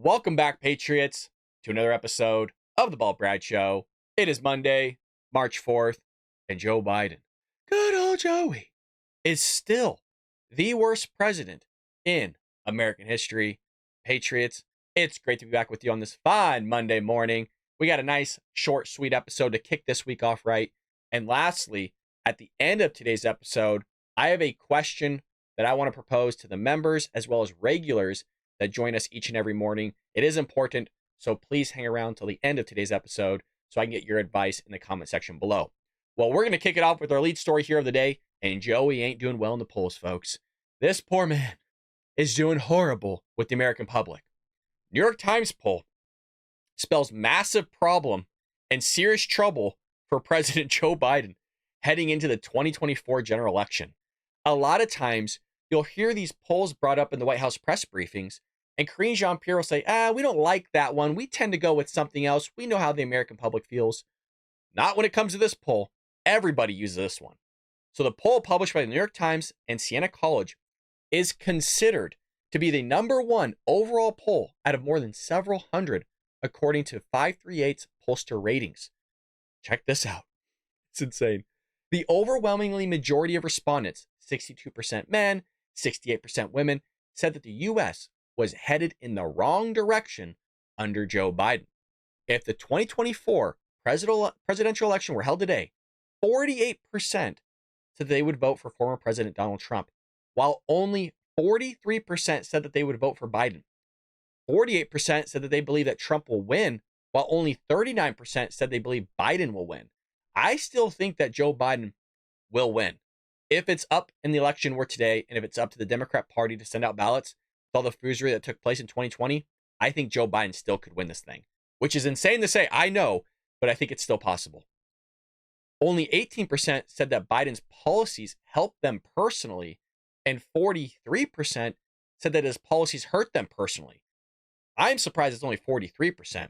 Welcome back, Patriots, to another episode of the Bald Brad Show. It is Monday, March 4th, and Joe Biden, good old Joey, is still the worst president in American history. Patriots, it's great to be back with you on this fine Monday morning. We got a nice, short, sweet episode to kick this week off right. And lastly, at the end of today's episode, I have a question that I want to propose to the members as well as regulars that join us each and every morning. It is important, so please hang around till the end of today's episode so I can get your advice in the comment section below. Well, we're going to kick it off with our lead story here of the day, and Joey ain't doing well in the polls, folks. This poor man is doing horrible with the American public. New York Times poll spells massive problem and serious trouble for President Joe Biden heading into the 2024 general election. A lot of times, you'll hear these polls brought up in the White House press briefings, and Karine Jean-Pierre will say, we don't like that one. We tend to go with something else. We know how the American public feels. Not when it comes to this poll. Everybody uses this one. So the poll published by the New York Times and Siena College is considered to be the #1 overall poll out of more than several hundred, according to 538's pollster ratings. Check this out. It's insane. The overwhelmingly majority of respondents, 62% men, 68% women, said that the U.S. was headed in the wrong direction under Joe Biden. If the 2024 presidential election were held today, 48% said they would vote for former President Donald Trump, while only 43% said that they would vote for Biden. 48% said that they believe that Trump will win, while only 39% said they believe Biden will win. I still think that Joe Biden will win. If it's up in the election where today, and if it's up to the Democrat Party to send out ballots with all the foolery that took place in 2020, I think Joe Biden still could win this thing, which is insane to say, I know, but I think it's still possible. Only 18% said that Biden's policies helped them personally, and 43% said that his policies hurt them personally. I'm surprised it's only 43%.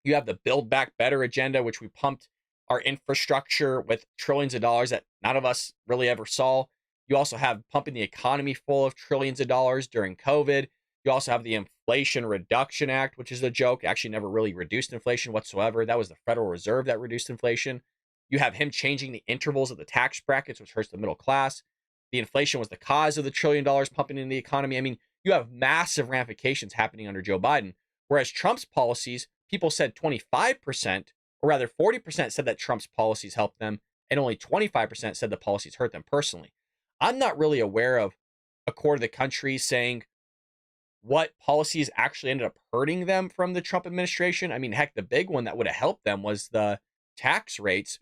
You have the Build Back Better agenda, which we pumped our infrastructure with trillions of dollars that none of us really ever saw. You also have pumping the economy full of trillions of dollars during COVID. You also have the Inflation Reduction Act, which is a joke. It actually never really reduced inflation whatsoever. That was the Federal Reserve that reduced inflation. You have him changing the intervals of the tax brackets, which hurts the middle class. The inflation was the cause of the $1 trillion pumping into the economy. I mean, you have massive ramifications happening under Joe Biden, whereas Trump's policies, people said 25%, or rather 40% said that Trump's policies helped them, and only 25% said the policies hurt them personally. I'm not really aware of a quarter of the country saying what policies actually ended up hurting them from the Trump administration. I mean, heck, the big one that would have helped them was the tax rates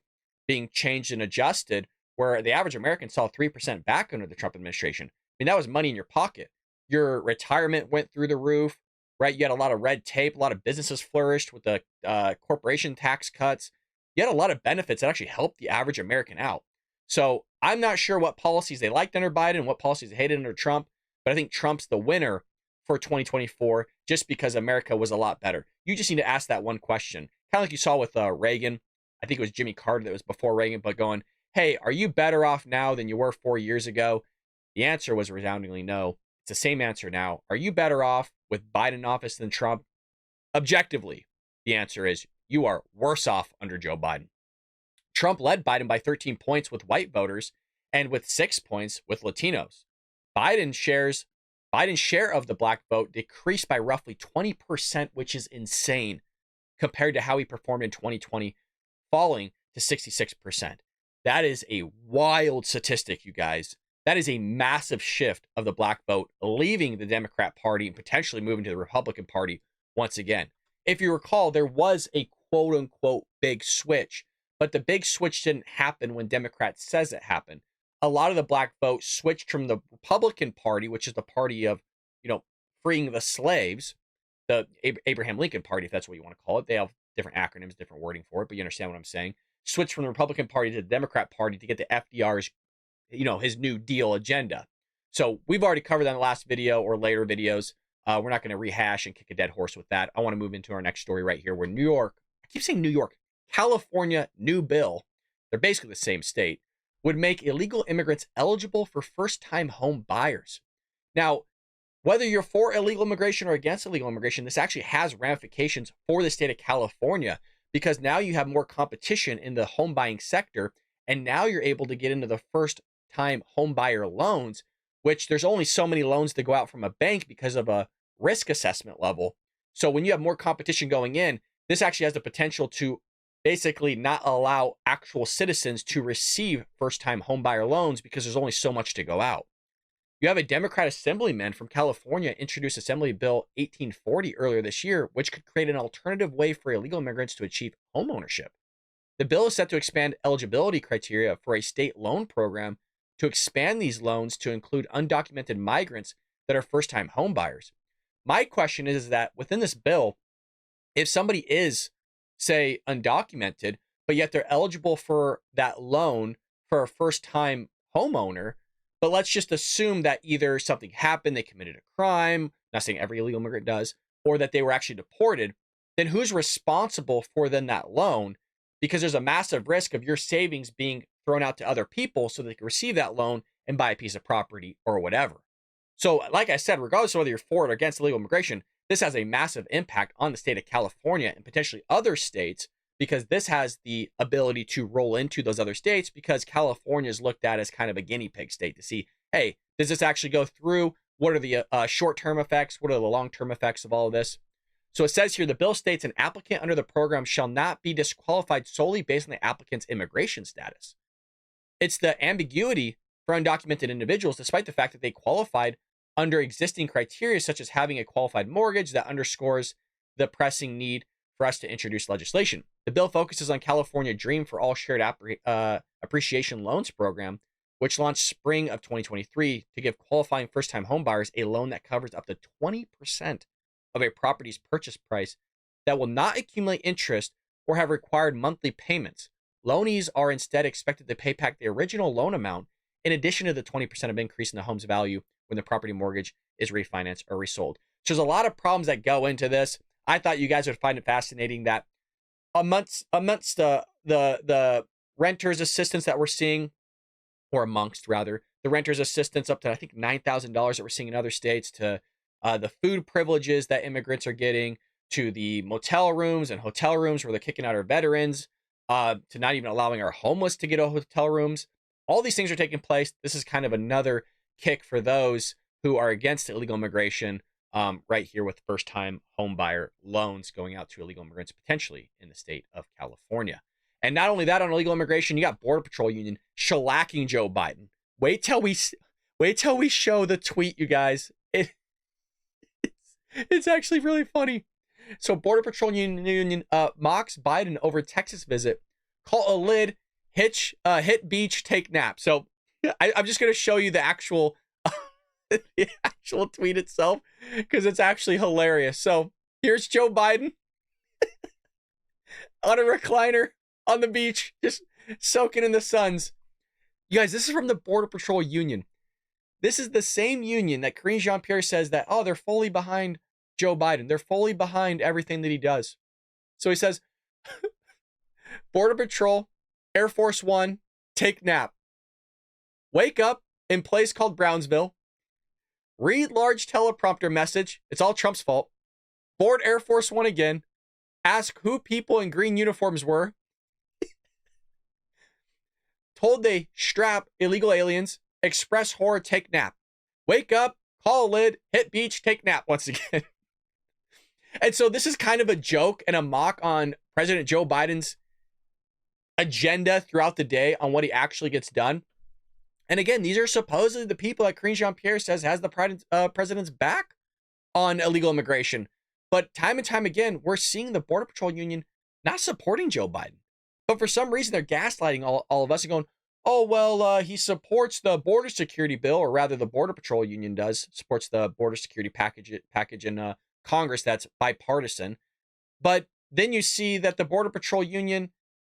being changed and adjusted, where the average American saw 3% back under the Trump administration. I mean, that was money in your pocket. Your retirement went through the roof, right? You had a lot of red tape. A lot of businesses flourished with the corporation tax cuts. You had a lot of benefits that actually helped the average American out. So I'm not sure what policies they liked under Biden and what policies they hated under Trump, but I think Trump's the winner for 2024 just because America was a lot better. You just need to ask that one question. Kind of like you saw with Reagan. I think it was Jimmy Carter that was before Reagan, but going, hey, are you better off now than you were 4 years ago? The answer was resoundingly no. It's the same answer now. Are you better off with Biden in office than Trump? Objectively, the answer is you are worse off under Joe Biden. Trump led Biden by 13 points with white voters and with 6 points with Latinos. Biden's share of the black vote decreased by roughly 20%, which is insane compared to how he performed in 2020, falling to 66%. That is a wild statistic, you guys. That is a massive shift of the black vote, leaving the Democrat Party and potentially moving to the Republican Party once again. If you recall, there was a quote-unquote big switch, but the big switch didn't happen when Democrats says it happened. A lot of the black vote switched from the Republican Party, which is the party of, freeing the slaves, the Abraham Lincoln Party, if that's what you want to call it. They have different acronyms, different wording for it, but you understand what I'm saying. Switched from the Republican Party to the Democrat Party to get the FDR's his New Deal agenda. So we've already covered that in the last video or later videos. We're not going to rehash and kick a dead horse with that. I want to move into our next story right here where I keep saying New York, California new bill, they're basically the same state, would make illegal immigrants eligible for first-time home buyers. Now, Whether you're for illegal immigration or against illegal immigration, this actually has ramifications for the state of California, because now you have more competition in the home buying sector. And now you're able to get into the first time home buyer loans, which there's only so many loans to go out from a bank because of a risk assessment level. So when you have more competition going in, this actually has the potential to basically not allow actual citizens to receive first time home buyer loans because there's only so much to go out. You have a Democrat assemblyman from California introduce Assembly Bill 1840 earlier this year, which could create an alternative way for illegal immigrants to achieve home ownership. The bill is set to expand eligibility criteria for a state loan program to expand these loans to include undocumented migrants that are first-time home buyers. My question is that within this bill, if somebody is, say, undocumented, but yet they're eligible for that loan for a first-time homeowner, but let's just assume that either something happened, they committed a crime, not saying every illegal immigrant does, or that they were actually deported, then who's responsible for then that loan? Because there's a massive risk of your savings being thrown out to other people so they can receive that loan and buy a piece of property or whatever. So like I said, regardless of whether you're for or against illegal immigration, this has a massive impact on the state of California and potentially other states, because this has the ability to roll into those other states, because California is looked at as kind of a guinea pig state to see, hey, does this actually go through? What are the short-term effects? What are the long-term effects of all of this? So it says here, the bill states an applicant under the program shall not be disqualified solely based on the applicant's immigration status. It's the ambiguity for undocumented individuals, despite the fact that they qualified under existing criteria, such as having a qualified mortgage, that underscores the pressing need for us to introduce legislation. The bill focuses on California Dream for All Shared Appreciation Loans program, which launched spring of 2023 to give qualifying first-time homebuyers a loan that covers up to 20% of a property's purchase price that will not accumulate interest or have required monthly payments. Loanees are instead expected to pay back the original loan amount in addition to the 20% of increase in the home's value when the property mortgage is refinanced or resold. So there's a lot of problems that go into this. I thought you guys would find it fascinating that amongst the renters assistance that we're seeing, or amongst rather, the renters assistance up to I think $9,000 that we're seeing in other states, to the food privileges that immigrants are getting, to the motel rooms and hotel rooms where they're kicking out our veterans, to not even allowing our homeless to get hotel rooms. All these things are taking place. This is kind of another kick for those who are against illegal immigration, right here with first-time homebuyer loans going out to illegal immigrants potentially in the state of California. And not only that, on illegal immigration, you got Border Patrol Union shellacking Joe Biden. Wait till we show the tweet, you guys. It's actually really funny. So Border Patrol Union mocks Biden over Texas visit. Call a lid, hit beach, take nap. So I'm just going to show you the actual the actual tweet itself, because it's actually hilarious. So here's Joe Biden on a recliner on the beach, just soaking in the suns. You guys, this is from the Border Patrol Union. This is the same union that Karine Jean-Pierre says that, oh, they're fully behind Joe Biden. They're fully behind everything that he does. So he says, Border Patrol, Air Force One, take nap. Wake up in place called Brownsville. Read large teleprompter message. It's all Trump's fault. Board Air Force One again. Ask who people in green uniforms were. Told they strap illegal aliens. Express horror, take nap. Wake up, call a lid, hit beach, take nap once again. And so this is kind of a joke and a mock on President Joe Biden's agenda throughout the day on what he actually gets done. And again, these are supposedly the people that Karine Jean-Pierre says has the president's back on illegal immigration. But time and time again, we're seeing the Border Patrol Union not supporting Joe Biden. But for some reason, they're gaslighting all of us and going, oh, well, he supports the border security bill, or rather the Border Patrol Union does, supports the border security package in Congress that's bipartisan. But then you see that the Border Patrol Union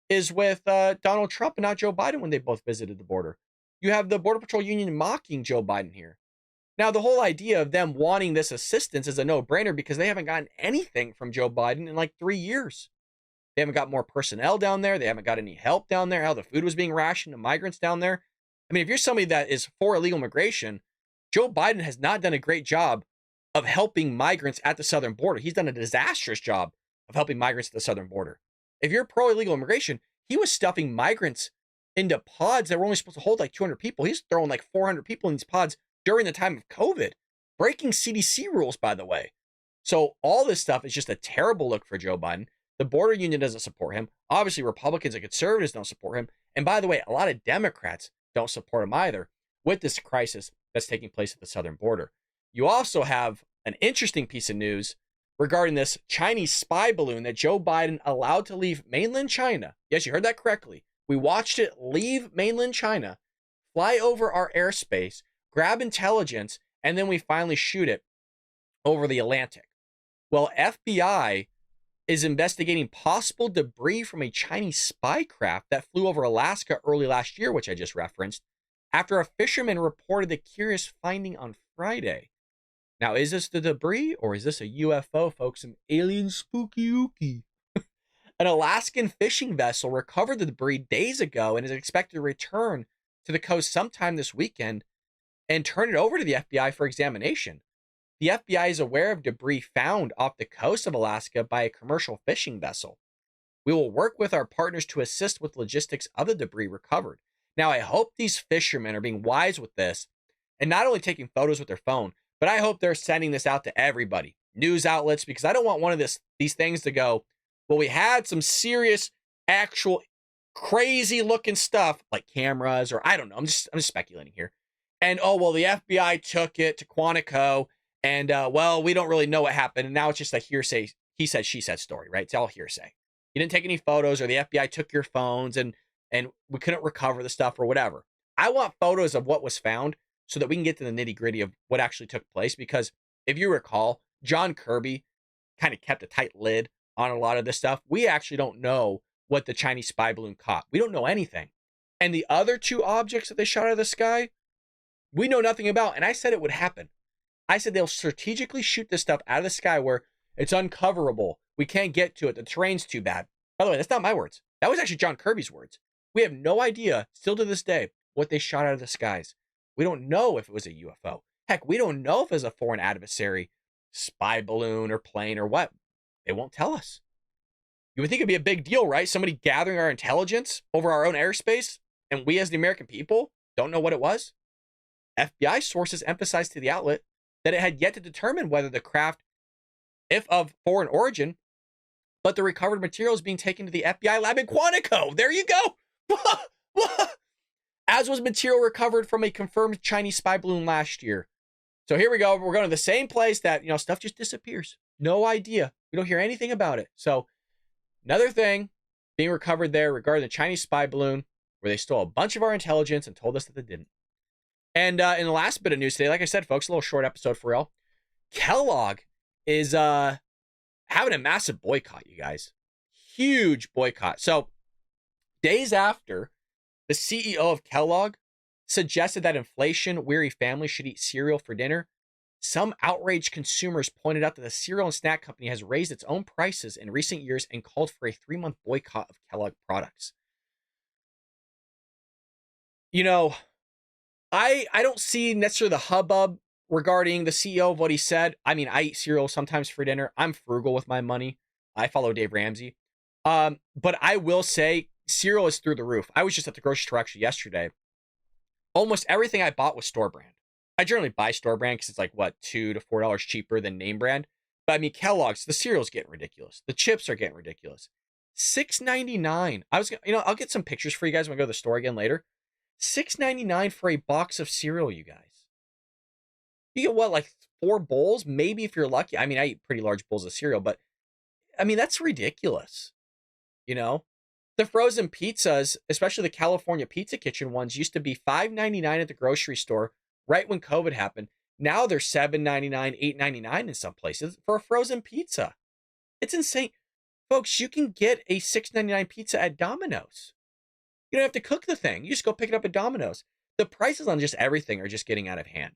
is with Donald Trump and not Joe Biden when they both visited the border. You have the Border Patrol Union mocking Joe Biden here. Now, the whole idea of them wanting this assistance is a no-brainer because they haven't gotten anything from Joe Biden in like 3 years. They haven't got more personnel down there. They haven't got any help down there. How the food was being rationed to migrants down there. I mean, if you're somebody that is for illegal immigration, Joe Biden has not done a great job of helping migrants at the southern border. He's done a disastrous job of helping migrants at the southern border. If you're pro illegal immigration, he was stuffing migrants into pods that were only supposed to hold like 200 people. He's throwing like 400 people in these pods during the time of COVID, breaking CDC rules, by the way. So all this stuff is just a terrible look for Joe Biden. The border union doesn't support him. Obviously, Republicans and conservatives don't support him. And by the way, a lot of Democrats don't support him either with this crisis that's taking place at the southern border. You also have an interesting piece of news regarding this Chinese spy balloon that Joe Biden allowed to leave mainland China. Yes, you heard that correctly. We watched it leave mainland China, fly over our airspace, grab intelligence, and then we finally shoot it over the Atlantic. Well, FBI is investigating possible debris from a Chinese spy craft that flew over Alaska early last year, which I just referenced, after a fisherman reported the curious finding on Friday. Now, is this the debris or is this a UFO, folks? Some alien spooky ooky. An Alaskan fishing vessel recovered the debris days ago and is expected to return to the coast sometime this weekend and turn it over to the FBI for examination. The FBI is aware of debris found off the coast of Alaska by a commercial fishing vessel. We will work with our partners to assist with logistics of the debris recovered. Now, I hope these fishermen are being wise with this and not only taking photos with their phone, but I hope they're sending this out to everybody, news outlets, because I don't want one of these things to go, well, we had some serious, actual, crazy looking stuff like cameras, or I don't know. I'm just speculating here. And, oh, well, the FBI took it to Quantico and, well, we don't really know what happened. And now it's just a hearsay, he said, she said story, right? It's all hearsay. You didn't take any photos, or the FBI took your phones and we couldn't recover the stuff or whatever. I want photos of what was found so that we can get to the nitty gritty of what actually took place. Because if you recall, John Kirby kind of kept a tight lid on a lot of this stuff. We actually don't know what the Chinese spy balloon caught. We don't know anything. And the other two objects that they shot out of the sky, we know nothing about. And I said it would happen. I said they'll strategically shoot this stuff out of the sky where it's uncoverable. We can't get to it. The terrain's too bad. By the way, that's not my words. That was actually John Kirby's words. We have no idea, still to this day, what they shot out of the skies. We don't know if it was a UFO. Heck, we don't know if it was a foreign adversary, spy balloon or plane or what. They won't tell us. You would think it'd be a big deal, right? Somebody gathering our intelligence over our own airspace, and we as the American people don't know what it was? FBI sources emphasized to the outlet that it had yet to determine whether the craft, if of foreign origin, but the recovered material is being taken to the FBI lab in Quantico. There you go. As was material recovered from a confirmed Chinese spy balloon last year. So here we go. We're going to the same place that, stuff just disappears. No idea. We don't hear anything about it. So another thing being recovered there regarding the Chinese spy balloon, where they stole a bunch of our intelligence and told us that they didn't. And in the last bit of news today, like I said, folks, a little short episode for y'all. Kellogg is having a massive boycott, you guys. Huge boycott. So days after the CEO of Kellogg suggested that inflation-weary families should eat cereal for dinner, some outraged consumers pointed out that the cereal and snack company has raised its own prices in recent years and called for a 3-month boycott of Kellogg products. I don't see necessarily the hubbub regarding the CEO of what he said. I mean, I eat cereal sometimes for dinner. I'm frugal with my money. I follow Dave Ramsey. But I will say cereal is through the roof. I was just at the grocery store actually yesterday. Almost everything I bought was store brand. I generally buy store brand because it's like, $2 to $4 cheaper than name brand. But I mean, Kellogg's, the cereal's getting ridiculous. The chips are getting ridiculous. $6.99. I'll get some pictures for you guys when I go to the store again later. $6.99 for a box of cereal, you guys. You get like 4 bowls? Maybe if you're lucky. I mean, I eat pretty large bowls of cereal, but I mean, that's ridiculous. The frozen pizzas, especially the California Pizza Kitchen ones, used to be $5.99 at the grocery store right when COVID happened. Now they're $7.99, $8.99 in some places for a frozen pizza. It's insane. Folks, you can get a $6.99 pizza at Domino's. You don't have to cook the thing. You just go pick it up at Domino's. The prices on just everything are just getting out of hand.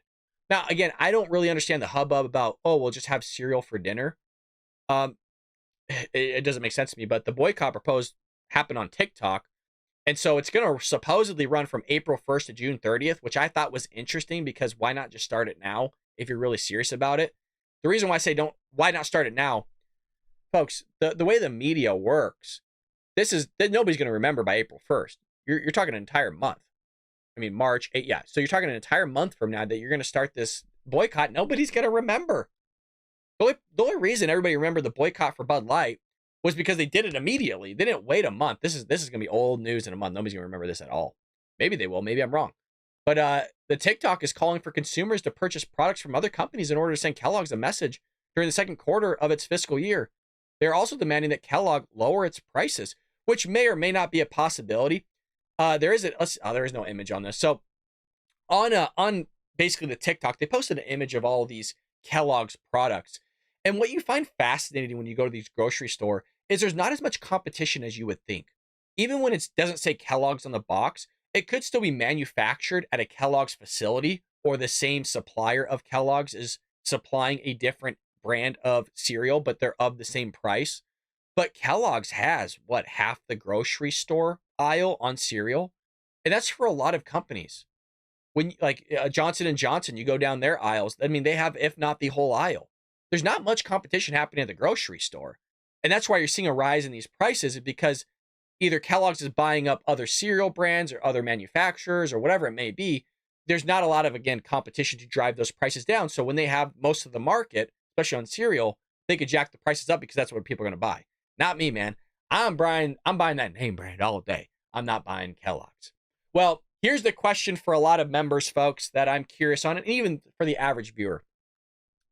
Now, again, I don't really understand the hubbub about, we'll just have cereal for dinner. It doesn't make sense to me, but the boycott proposed happened on TikTok. And so it's going to supposedly run from April 1st to June 30th, which I thought was interesting because why not just start it now if you're really serious about it? The reason why I say why not start it now, folks, the way the media works, nobody's going to remember by April 1st. You're talking an entire month. I mean, March 8th, yeah. So you're talking an entire month from now that you're going to start this boycott. Nobody's going to remember. The only reason everybody remembered the boycott for Bud Light was because they did it immediately. They didn't wait a month. This is going to be old news in a month. Nobody's going to remember this at all. Maybe they will. Maybe I'm wrong. But the TikTok is calling for consumers to purchase products from other companies in order to send Kellogg's a message during the second quarter of its fiscal year. They're also demanding that Kellogg lower its prices, which may or may not be a possibility. There is no image on this. So on basically the TikTok, they posted an image of all of these Kellogg's products. And what you find fascinating when you go to these grocery store is there's not as much competition as you would think. Even when it doesn't say Kellogg's on the box, it could still be manufactured at a Kellogg's facility, or the same supplier of Kellogg's is supplying a different brand of cereal, but they're of the same price. But Kellogg's has half the grocery store aisle on cereal, and that's for a lot of companies. When Johnson & Johnson, you go down their aisles, I mean, they have, if not the whole aisle. There's not much competition happening at the grocery store. And that's why you're seeing a rise in these prices, because either Kellogg's is buying up other cereal brands or other manufacturers or whatever it may be. There's not a lot of, again, competition to drive those prices down. So when they have most of the market, especially on cereal, they could jack the prices up because that's what people are going to buy. Not me, man. I'm buying that name brand all day. I'm not buying Kellogg's. Well, here's the question for a lot of members, folks, that I'm curious on, and even for the average viewer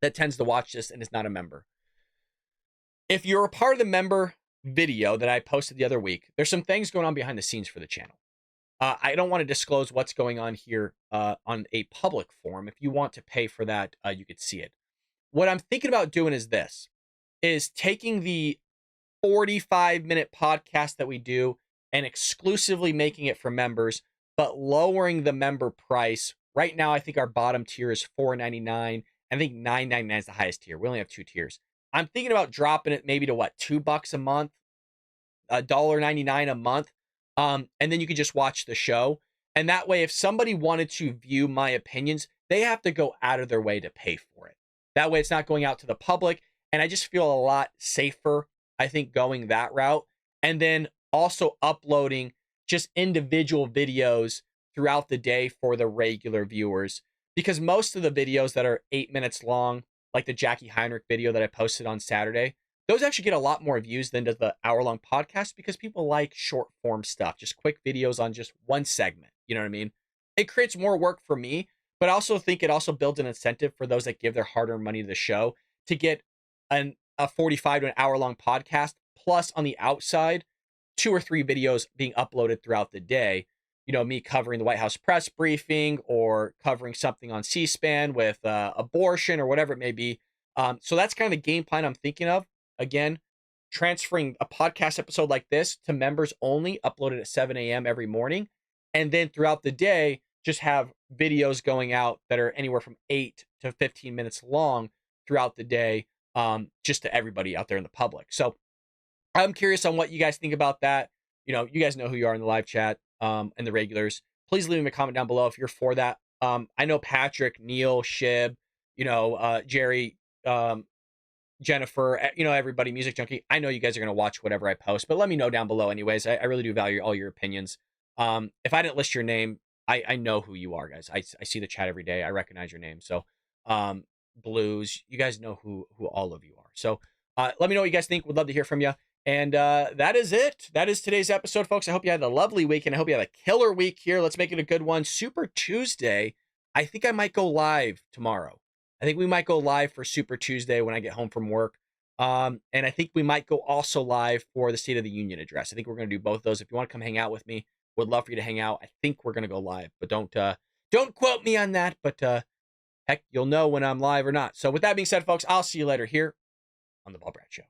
that tends to watch this and is not a member. If you're a part of the member video that I posted the other week, there's some things going on behind the scenes for the channel. I don't want to disclose what's going on here on a public forum. If you want to pay for that, you could see it. What I'm thinking about doing is taking the 45-minute podcast that we do and exclusively making it for members, but lowering the member price. Right now, I think our bottom tier is $4.99. I think $9.99 is the highest tier. We only have 2 tiers. I'm thinking about dropping it maybe to $2 a month, $1.99 a month. And then you could just watch the show. And that way, if somebody wanted to view my opinions, they have to go out of their way to pay for it. That way, it's not going out to the public. And I just feel a lot safer, I think, going that route. And then also uploading just individual videos throughout the day for the regular viewers. Because most of the videos that are 8 minutes long, like the Jackie Heinrich video that I posted on Saturday, those actually get a lot more views than does the hour-long podcast, because people like short-form stuff, just quick videos on just one segment. You know what I mean? It creates more work for me, but I also think it also builds an incentive for those that give their hard-earned money to the show to get a 45 to an hour-long podcast, plus on the outside, 2 or 3 videos being uploaded throughout the day. You know, me covering the White House press briefing or covering something on C-SPAN with abortion or whatever it may be. So that's kind of the game plan I'm thinking of. Again, transferring a podcast episode like this to members only, uploaded at 7 a.m. every morning. And then throughout the day, just have videos going out that are anywhere from 8 to 15 minutes long throughout the day, just to everybody out there in the public. So I'm curious on what you guys think about that. You know, you guys know who you are in the live chat. And the regulars, please leave me a comment down below if you're for that. I know Patrick, Neil, Shib, Jerry, Jennifer, everybody, Music Junkie. I know you guys are going to watch whatever I post, but let me know down below anyways. I really do value all your opinions. If I didn't list your name, I know who you are, guys. I see the chat every day. I recognize your name. So, Blues, you guys know who all of you are. So, let me know what you guys think. Would love to hear from you. And that is it. That is today's episode, folks. I hope you had a lovely week, and I hope you had a killer week here. Let's make it a good one. Super Tuesday. I think I might go live tomorrow. I think we might go live for Super Tuesday when I get home from work. And I think we might go also live for the State of the Union address. I think we're going to do both of those. If you want to come hang out with me, would love for you to hang out. I think we're going to go live, but don't quote me on that. But heck, you'll know when I'm live or not. So with that being said, folks, I'll see you later here on the Ball Brad Show.